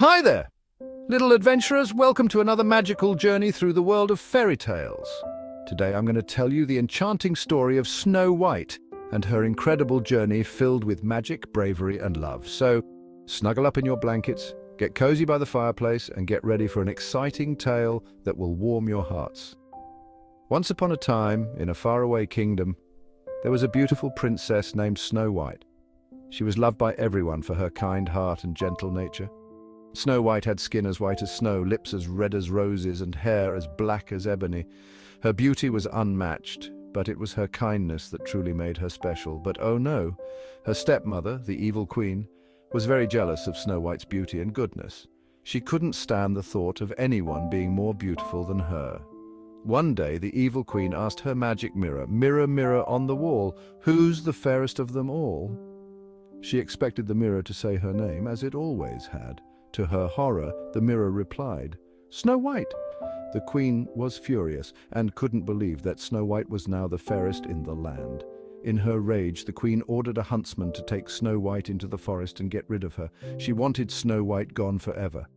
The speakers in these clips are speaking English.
Hi there, little adventurers. Welcome to another magical journey through the world of fairy tales. Today I'm going to tell you the enchanting story of Snow White and her incredible journey filled with magic, bravery, and love. So, snuggle up in your blankets, get cozy by the fireplace, and get ready for an exciting tale that will warm your hearts. Once upon a time, in a faraway kingdom, there was a beautiful princess named Snow White. She was loved by everyone for her kind heart and gentle nature. Snow White had skin as white as snow, lips as red as roses, and hair as black as ebony. Her beauty was unmatched, but it was her kindness that truly made her special. But oh no, her stepmother, the evil queen, was very jealous of Snow White's beauty and goodness. She couldn't stand the thought of anyone being more beautiful than her. One day, the evil queen asked her magic mirror, "Mirror, mirror on the wall, who's the fairest of them all?" She expected the mirror to say her name, as it always had. To her horror, the mirror replied, "Snow White." The queen was furious and couldn't believe that Snow White was now the fairest in the land. In her rage, the queen ordered a huntsman to take Snow White into the forest and get rid of her. She wanted Snow White gone forever.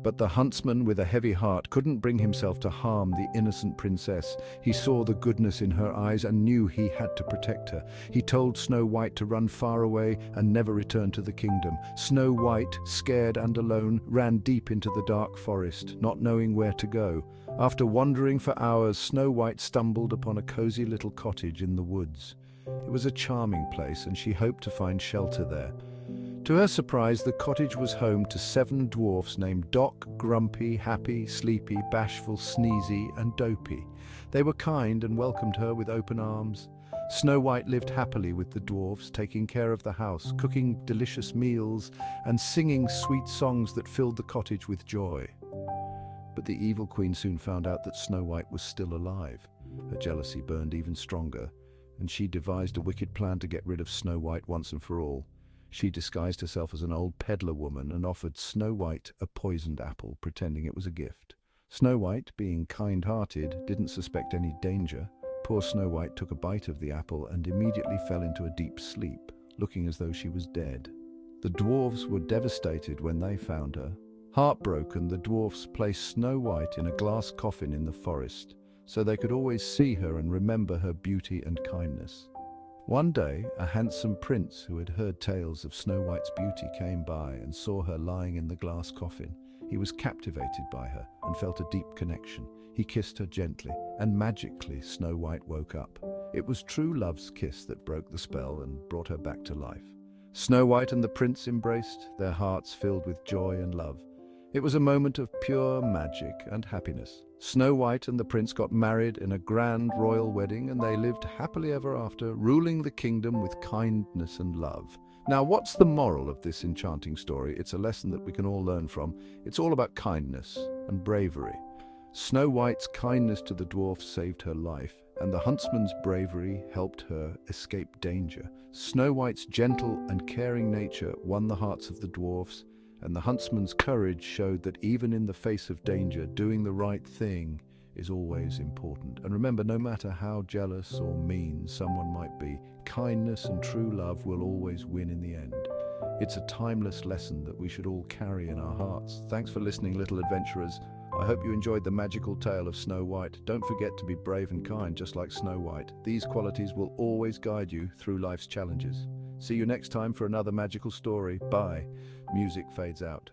But the huntsman, with a heavy heart, couldn't bring himself to harm the innocent princess. He saw the goodness in her eyes and knew he had to protect her. He told Snow White to run far away and never return to the kingdom. Snow White, scared and alone, ran deep into the dark forest, not knowing where to go. After wandering for hours, Snow White stumbled upon a cozy little cottage in the woods. It was a charming place, and she hoped to find shelter there. To her surprise, the cottage was home to 7 dwarfs named Doc, Grumpy, Happy, Sleepy, Bashful, Sneezy, and Dopey. They were kind and welcomed her with open arms. Snow White lived happily with the dwarfs, taking care of the house, cooking delicious meals, and singing sweet songs that filled the cottage with joy. But the evil queen soon found out that Snow White was still alive. Her jealousy burned even stronger, and she devised a wicked plan to get rid of Snow White once and for all. She disguised herself as an old peddler woman and offered Snow White a poisoned apple, pretending it was a gift. Snow White, being kind-hearted, didn't suspect any danger. Poor Snow White took a bite of the apple and immediately fell into a deep sleep, looking as though she was dead. The dwarfs were devastated when they found her. Heartbroken, the dwarfs placed Snow White in a glass coffin in the forest, so they could always see her and remember her beauty and kindness. One day, a handsome prince who had heard tales of Snow White's beauty came by and saw her lying in the glass coffin. He was captivated by her and felt a deep connection. He kissed her gently, and magically Snow White woke up. It was true love's kiss that broke the spell and brought her back to life. Snow White and the prince embraced, their hearts filled with joy and love. It was a moment of pure magic and happiness. Snow White and the prince got married in a grand royal wedding, and they lived happily ever after, ruling the kingdom with kindness and love. Now, what's the moral of this enchanting story? It's a lesson that we can all learn from. It's all about kindness and bravery. Snow White's kindness to the dwarfs saved her life, and the huntsman's bravery helped her escape danger. Snow White's gentle and caring nature won the hearts of the dwarfs, and the huntsman's courage showed that even in the face of danger, doing the right thing is always important. And remember, no matter how jealous or mean someone might be, kindness and true love will always win in the end. It's a timeless lesson that we should all carry in our hearts. Thanks for listening, little adventurers. I hope you enjoyed the magical tale of Snow White. Don't forget to be brave and kind, just like Snow White. These qualities will always guide you through life's challenges. See you next time for another magical story. Bye. Music fades out.